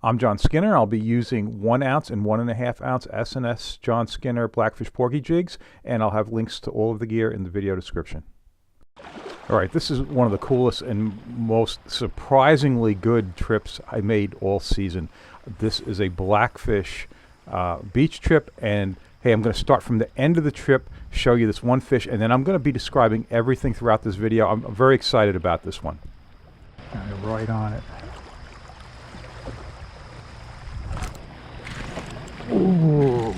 I'm John Skinner. I'll be using 1 ounce and 1.5 ounce S&S John Skinner Blackfish Porgy jigs, and I'll have links to all of the gear in the video description. Alright, this is one of the coolest and most surprisingly good trips I made all season. This is a Blackfish beach trip, and hey, I'm going to start from the end of the trip, show you this one fish, and then I'm going to be describing everything throughout this video. I'm very excited about this one. Right on it. Ooh.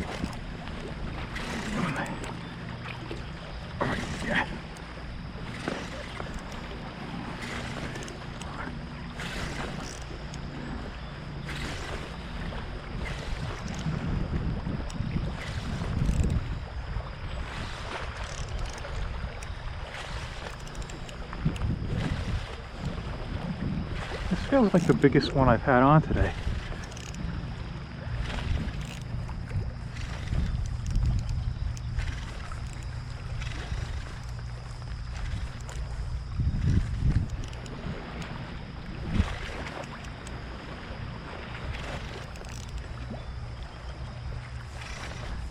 Yeah. This feels like the biggest one I've had on today.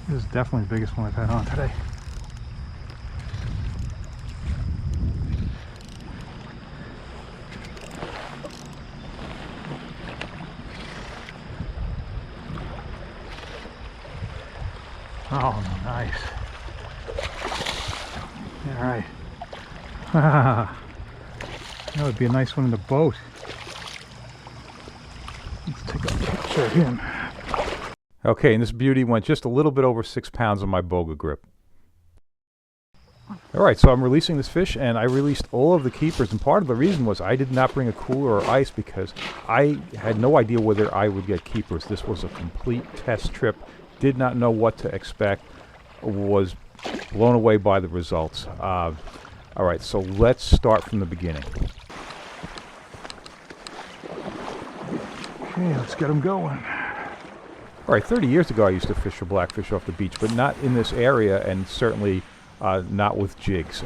This is definitely the biggest one I've had on today. Oh, nice. All right. That would be a nice one in the boat. Let's take a picture of him. Okay, and this beauty went just a little bit over 6 pounds on my boga grip. Alright, so I'm releasing this fish, and I released all of the keepers, and part of the reason was I did not bring a cooler or ice because I had no idea whether I would get keepers. This was a complete test trip, did not know what to expect, was blown away by the results. Alright, so let's start from the beginning. Okay, let's get them going. Alright, 30 years ago I used to fish for blackfish off the beach, but not in this area, and certainly not with jigs.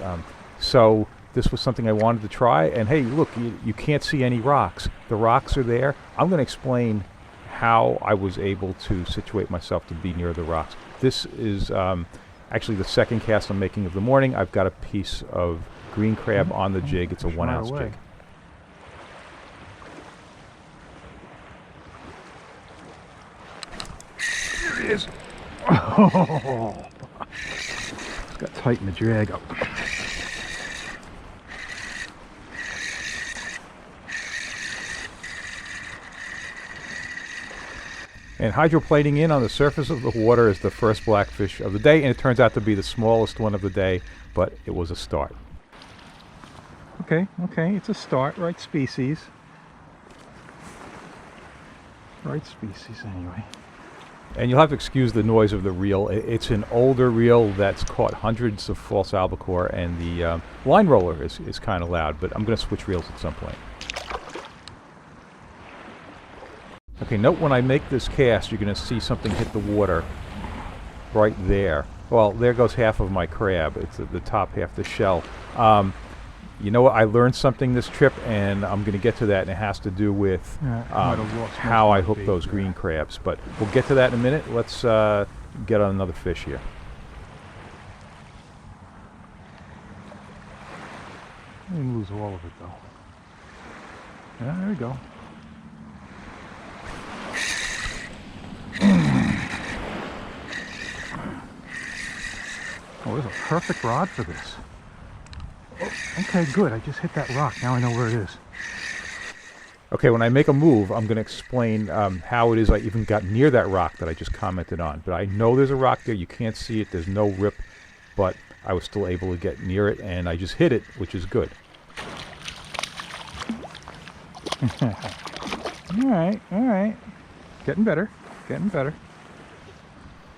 So this was something I wanted to try, and hey, look, you can't see any rocks. The rocks are there. I'm going to explain how I was able to situate myself to be near the rocks. This is actually the second cast I'm making of the morning. I've got a piece of green crab on the jig. It's a 1 ounce jig. There it is. Oh, it's got to tighten the drag up. And hydroplaning in on the surface of the water is the first blackfish of the day, and it turns out to be the smallest one of the day, but it was a start. Okay, it's a start, right species. Right species anyway. And you'll have to excuse the noise of the reel. It's an older reel that's caught hundreds of false albacore, and the line roller is kind of loud, but I'm going to switch reels at some point. Okay, note when I make this cast, you're going to see something hit the water right there. Well, there goes half of my crab. It's the top half, the shell. You know what? I learned something this trip, and I'm going to get to that, and it has to do with how I hook those green crabs. But we'll get to that in a minute. Let's get on another fish here. I didn't lose all of it, though. Yeah, there we go. Oh, there's a perfect rod for this. Oh, okay, good. I just hit that rock. Now I know where it is. Okay, when I make a move, I'm going to explain how it is I even got near that rock that I just commented on. But I know there's a rock there. You can't see it. There's no rip. But I was still able to get near it, and I just hit it, which is good. All right. Getting better.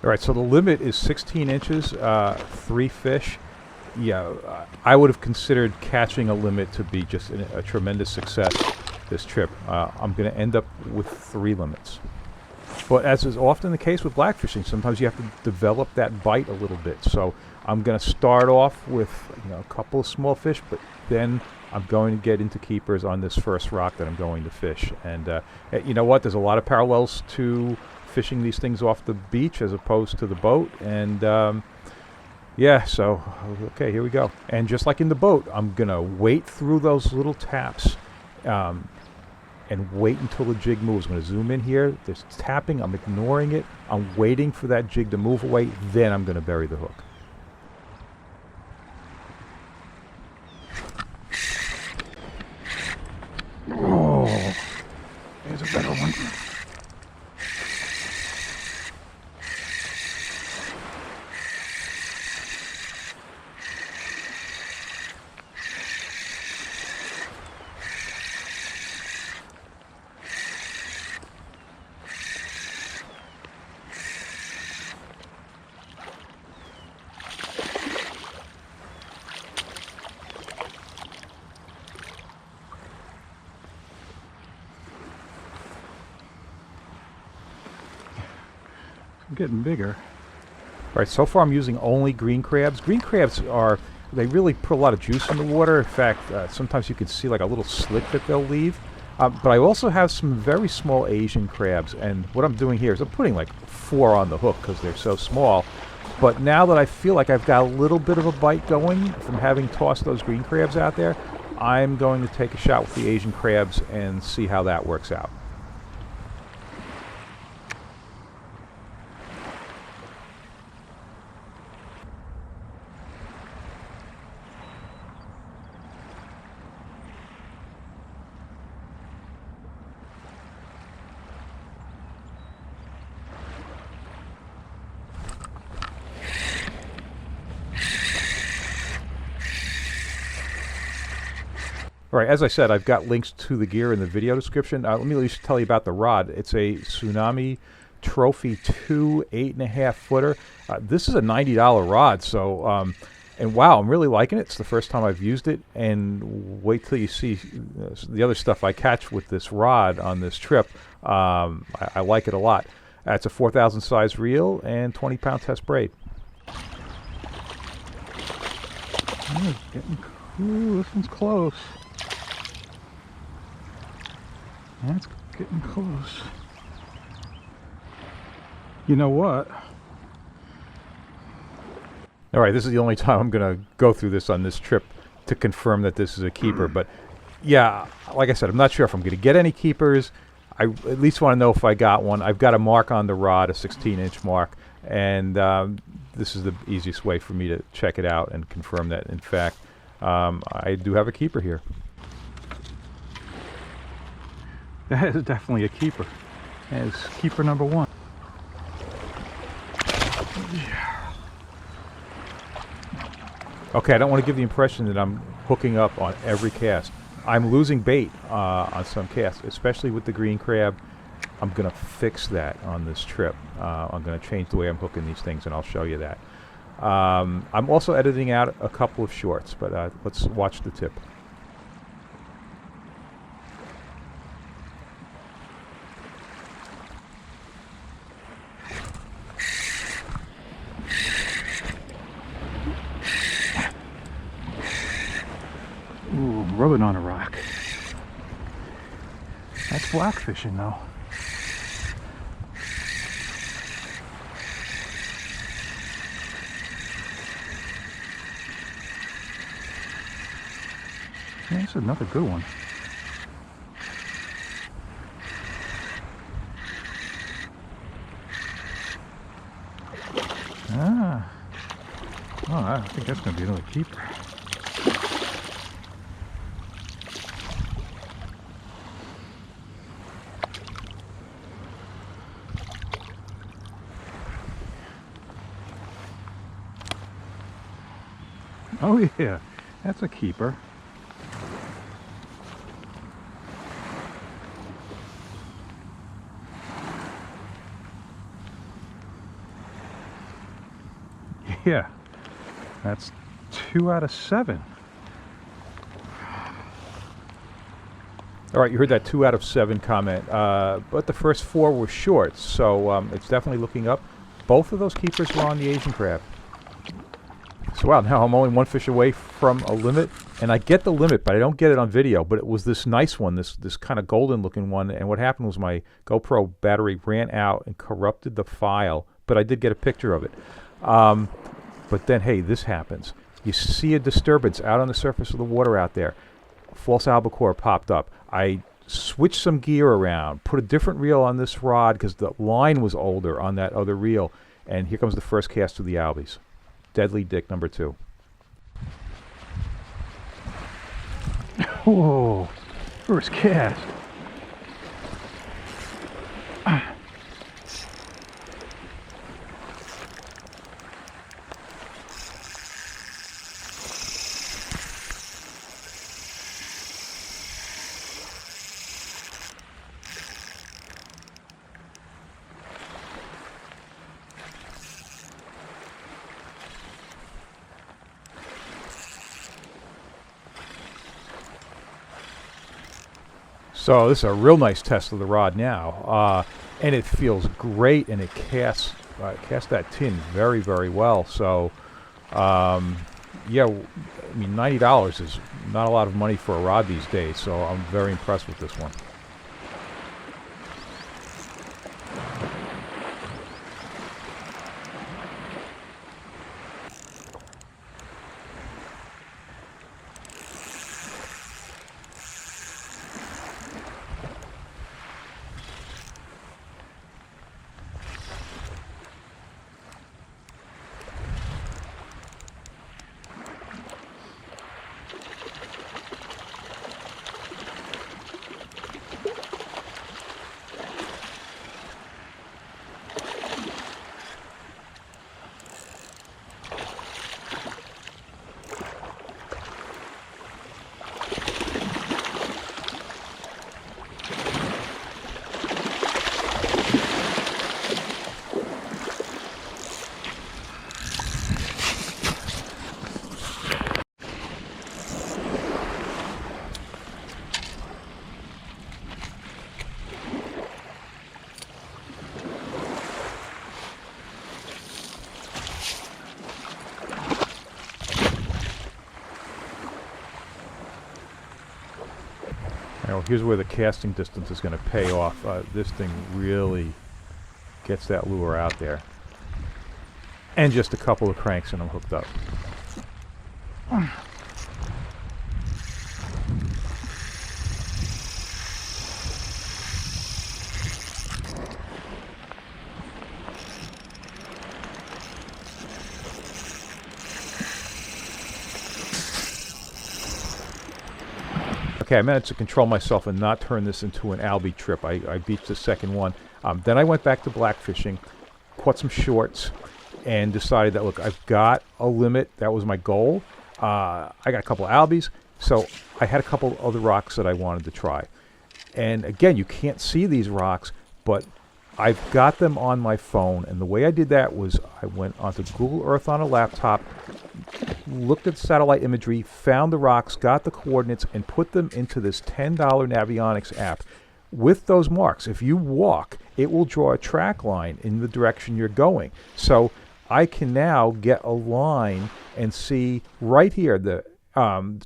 All right, so the limit is 16 inches, 3 fish. Yeah, I would have considered catching a limit to be just a tremendous success this trip. I'm going to end up with 3 limits. But as is often the case with blackfishing, sometimes you have to develop that bite a little bit. So I'm going to start off with a couple of small fish, but then I'm going to get into keepers on this first rock that I'm going to fish. And you know what? There's a lot of parallels to fishing these things off the beach as opposed to the boat. And yeah, so okay, here we go. And just like in the boat, I'm going to wait through those little taps. And wait until the jig moves. I'm going to zoom in here. There's tapping. I'm ignoring it. I'm waiting for that jig to move away. Then I'm going to bury the hook. Oh, there's a better one. Getting bigger. All right, so far I'm using only green crabs. Green crabs they really put a lot of juice in the water. In fact, sometimes you can see like a little slick that they'll leave. But I also have some very small Asian crabs, and what I'm doing here is I'm putting like 4 on the hook because they're so small. But now that I feel like I've got a little bit of a bite going from having tossed those green crabs out there, I'm going to take a shot with the Asian crabs and see how that works out. All right, as I said, I've got links to the gear in the video description. Let me at least tell you about the rod. It's a Tsunami Trophy 2 8.5 footer. This is a $90 rod, so and wow, I'm really liking it. It's the first time I've used it, and wait till you see the other stuff I catch with this rod on this trip. I like it a lot. It's a 4,000 size reel and 20-pound test braid. Oh, ooh, this one's close. That's getting close. You know what? All right, this is the only time I'm going to go through this on this trip to confirm that this is a keeper. But yeah, like I said, I'm not sure if I'm going to get any keepers. I at least want to know if I got one. I've got a mark on the rod, a 16-inch mark, and this is the easiest way for me to check it out and confirm that, in fact, I do have a keeper here. That is definitely a keeper. That is keeper number 1. Okay, I don't want to give the impression that I'm hooking up on every cast. I'm losing bait on some casts, especially with the green crab. I'm going to fix that on this trip. I'm going to change the way I'm hooking these things, and I'll show you that. I'm also editing out a couple of shorts, but let's watch the tip. Ooh, I'm rubbing on a rock. That's blackfishing though. Yeah, that's another good one. Ah. Oh, I think that's going to be another keeper. Oh yeah, that's a keeper. Yeah, that's 2 out of 7. All right, you heard that 2 out of 7 comment, but the first 4 were shorts, so it's definitely looking up. Both of those keepers were on the Asian crab. So wow, now I'm only 1 fish away from a limit, and I get the limit, but I don't get it on video. But it was this nice one, this kind of golden looking one, and what happened was my GoPro battery ran out and corrupted the file, but I did get a picture of it. But then, hey, this happens. You see a disturbance out on the surface of the water out there. False albacore popped up. I switched some gear around, put a different reel on this rod because the line was older on that other reel, and here comes the first cast of the Albies. Deadly Dick number 2. Whoa, first cast. So this is a real nice test of the rod now, and it feels great, and it casts that tin very, very well. So, yeah, I mean, $90 is not a lot of money for a rod these days, so I'm very impressed with this one. Now, here's where the casting distance is going to pay off. This thing really gets that lure out there. And just a couple of cranks and I'm hooked up. Okay, I managed to control myself and not turn this into an Albie trip. I beat the second one. Then I went back to blackfishing, caught some shorts, and decided that, look, I've got a limit. That was my goal. I got a couple of Albies, so I had a couple other rocks that I wanted to try. And again, you can't see these rocks, but I've got them on my phone. And the way I did that was I went onto Google Earth on a laptop, looked at satellite imagery, found the rocks, got the coordinates, and put them into this $10 Navionics app. With those marks, if you walk, it will draw a track line in the direction you're going. So I can now get a line and see right here, the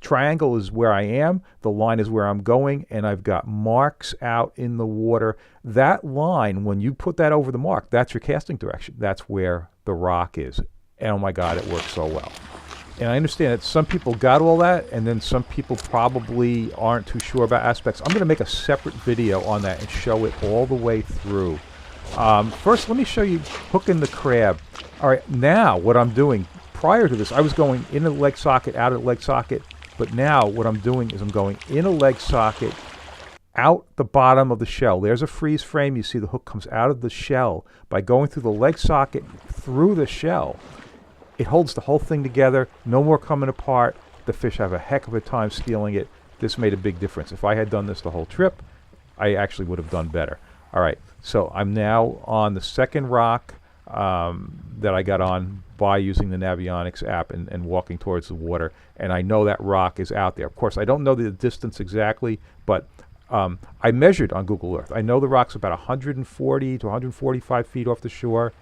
triangle is where I am, the line is where I'm going, and I've got marks out in the water. That line, when you put that over the mark, that's your casting direction. That's where the rock is. And oh my God, it works so well. And I understand that some people got all that, and then some people probably aren't too sure about aspects. I'm going to make a separate video on that and show it all the way through. First, let me show you hooking the crab. All right, now what I'm doing, prior to this, I was going in a leg socket, out of the leg socket, but now what I'm doing is I'm going in a leg socket, out the bottom of the shell. There's a freeze frame. You see the hook comes out of the shell. By going through the leg socket, through the shell, it holds the whole thing together, no more coming apart. The fish have a heck of a time stealing it. This made a big difference. If I had done this the whole trip, I actually would have done better. All right, so I'm now on the second rock that I got on by using the Navionics app and walking towards the water, and I know that rock is out there. Of course, I don't know the distance exactly, but I measured on Google Earth. I know the rock's about 140 to 145 feet off the shore.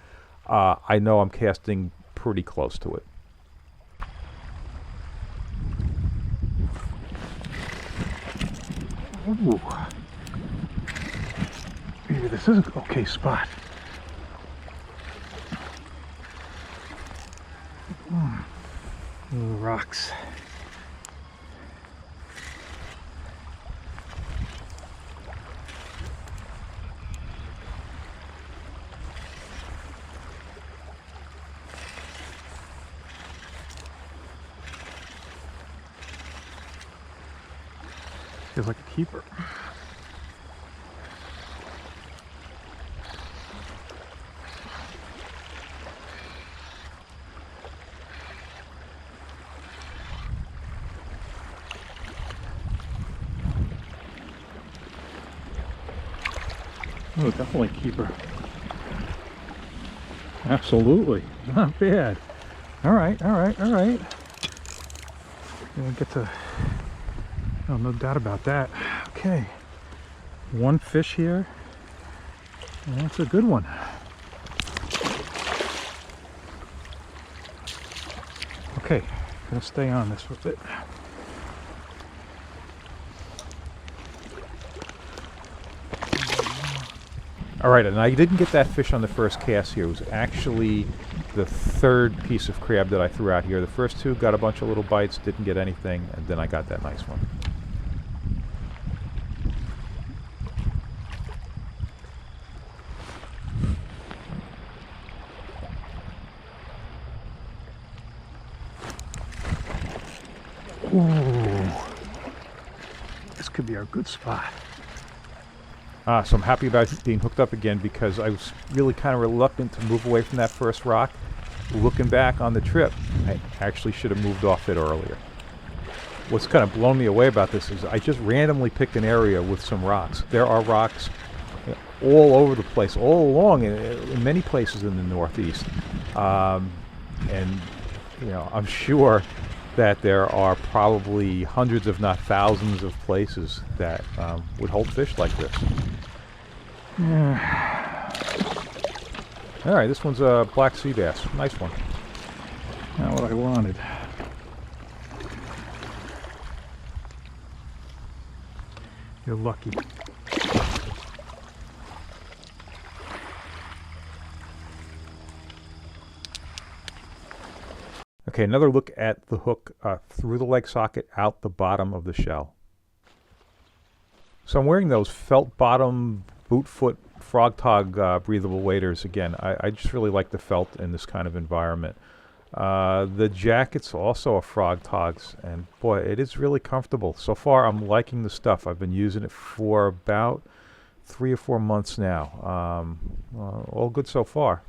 I know I'm casting pretty close to it. Ooh. Maybe this is an okay spot. Little rocks. Feels like a keeper. Oh, definitely keeper. Absolutely. Not bad. All right, all right, all right. Gonna get to... Oh, no doubt about that. Okay. One fish here. And that's a good one. Okay, gonna stay on this for a bit. All right, and I didn't get that fish on the first cast here. It was actually the third piece of crab that I threw out here. The first two got a bunch of little bites, didn't get anything, and then I got that nice one. Ooh. This could be our good spot. So I'm happy about being hooked up again because I was really kind of reluctant to move away from that first rock. Looking back on the trip, I actually should have moved off it earlier. What's kind of blown me away about this is I just randomly picked an area with some rocks. There are rocks all over the place, all along in many places in the Northeast. And, you know, I'm sure that there are probably hundreds, if not thousands, of places that would hold fish like this. Yeah. All right, this one's a black sea bass. Nice one. Not what I wanted. You're lucky. Okay, another look at the hook through the leg socket, out the bottom of the shell. So I'm wearing those felt bottom boot foot frog tog breathable waders again. I just really like the felt in this kind of environment. The jacket's also a frog togs, and boy, it is really comfortable. So far, I'm liking the stuff. I've been using it for about 3 or 4 months now. All good so far.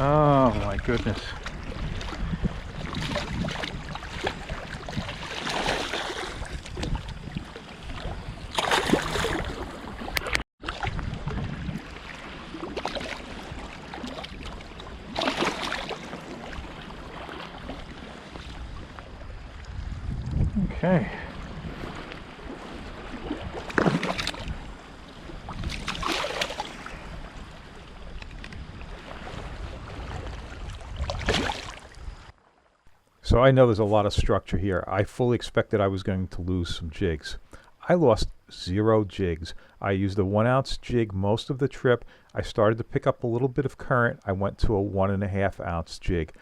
Oh my goodness. Okay. So I know there's a lot of structure here. I fully expected I was going to lose some jigs. I lost 0 jigs. I used a 1 ounce jig most of the trip. I started to pick up a little bit of current. I went to a 1.5 ounce jig.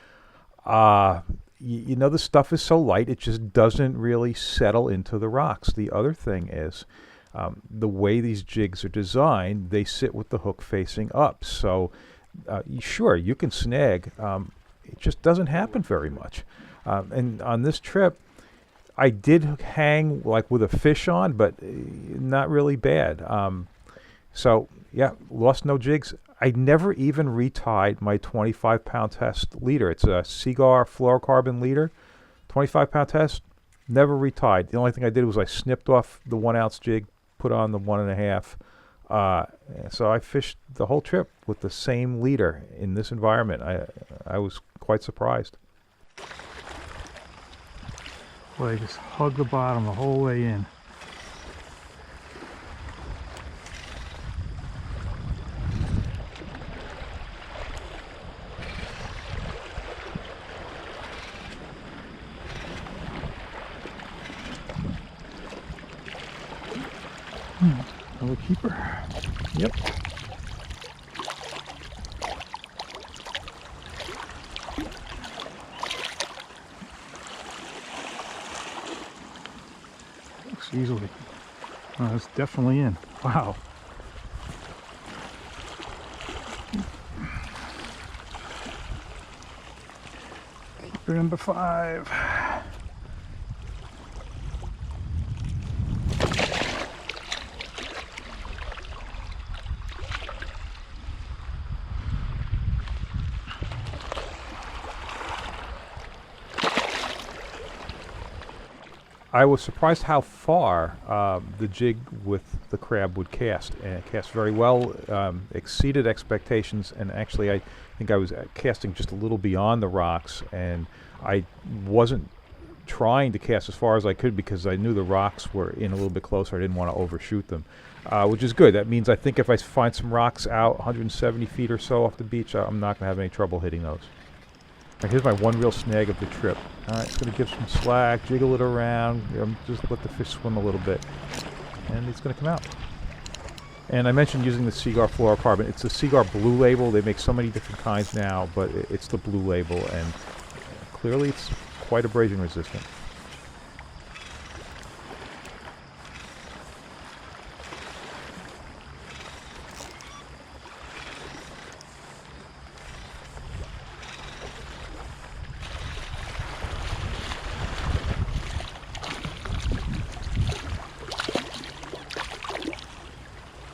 You know, the stuff is so light, it just doesn't really settle into the rocks. The other thing is, the way these jigs are designed, they sit with the hook facing up. So, sure, you can snag. It just doesn't happen very much. And on this trip, I did hang like with a fish on, but not really bad. So, yeah, lost no jigs. I never even retied my 25-pound test leader. It's a Cigar fluorocarbon leader, 25-pound test. Never retied. The only thing I did was I snipped off the 1 ounce jig, put on the 1.5. So I fished the whole trip with the same leader in this environment. I was quite surprised. Well, they just hug the bottom the whole way in. Another keeper. Yep. Looks easily. Oh, it's definitely in. Wow. Keeper number 5. I was surprised how far the jig with the crab would cast, and it cast very well, exceeded expectations, and actually I think I was casting just a little beyond the rocks, and I wasn't trying to cast as far as I could because I knew the rocks were in a little bit closer. I didn't want to overshoot them, which is good. That means I think if I find some rocks out 170 feet or so off the beach, I'm not going to have any trouble hitting those. Right, here's my one real snag of the trip. Alright, it's going to give some slack, jiggle it around, just let the fish swim a little bit. And it's going to come out. And I mentioned using the Cigar fluorocarbon. It's the Cigar Blue Label. They make so many different kinds now, but it's the Blue Label, and clearly it's quite abrasion resistant.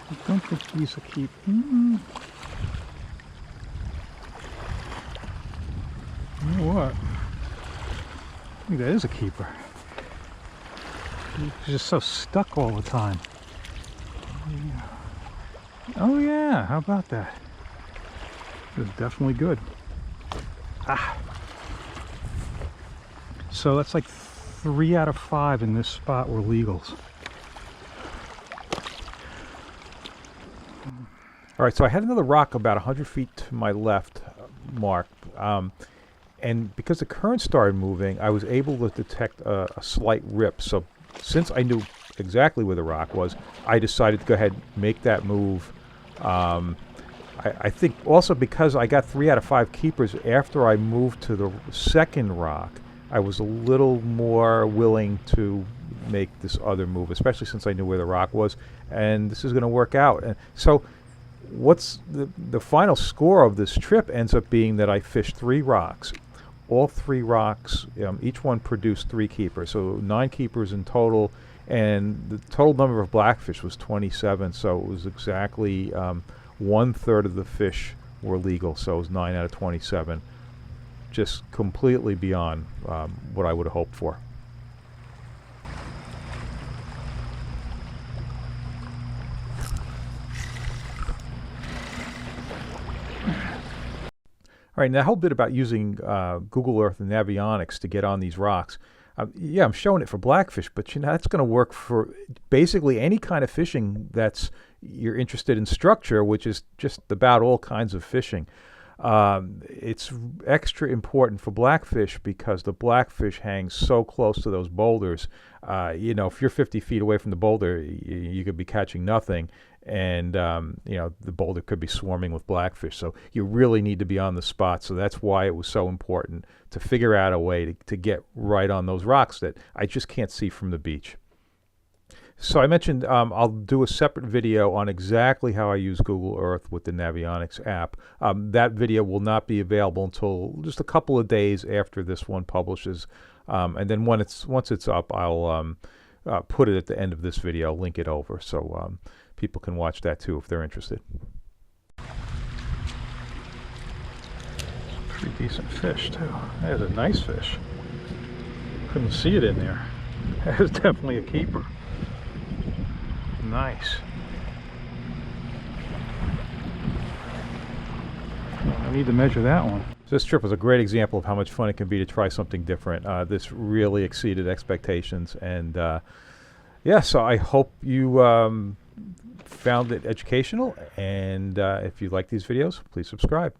I don't think these will keep. You know what? I think that is a keeper. He's just so stuck all the time. Oh yeah, how about that? This is definitely good. Ah. So that's like 3 out of 5 in this spot were legals. All right, so I had another rock about 100 feet to my left, Mark, and because the current started moving, I was able to detect a slight rip. So since I knew exactly where the rock was, I decided to go ahead and make that move. I think also because I got 3 out of 5 keepers after I moved to the second rock, I was a little more willing to make this other move, especially since I knew where the rock was, and this is going to work out. And so what's the final score of this trip ends up being that I fished 3 rocks. All 3 rocks, each one produced 3 keepers, so 9 keepers in total, and the total number of blackfish was 27, so it was exactly 1/3 of the fish were legal, so it was 9 out of 27. Just completely beyond what I would have hoped for. All right, now the whole bit about using Google Earth and avionics to get on these rocks. Yeah, I'm showing it for blackfish, but you know that's going to work for basically any kind of fishing that's you're interested in structure, which is just about all kinds of fishing. It's extra important for blackfish because the blackfish hang so close to those boulders. You know, if you're 50 feet away from the boulder, you could be catching nothing, and you know, the boulder could be swarming with blackfish. So you really need to be on the spot. So that's why it was so important to figure out a way to get right on those rocks that I just can't see from the beach. So I mentioned I'll do a separate video on exactly how I use Google Earth with the Navionics app. That video will not be available until just a couple of days after this one publishes. And then once it's up, I'll put it at the end of this video, link it over, so people can watch that too if they're interested. Pretty decent fish too. That is a nice fish. Couldn't see it in there. That is definitely a keeper. Nice. I need to measure that one. So this trip was a great example of how much fun it can be to try something different. This really exceeded expectations, and yeah, so I hope you found it educational, and if you like these videos, please subscribe.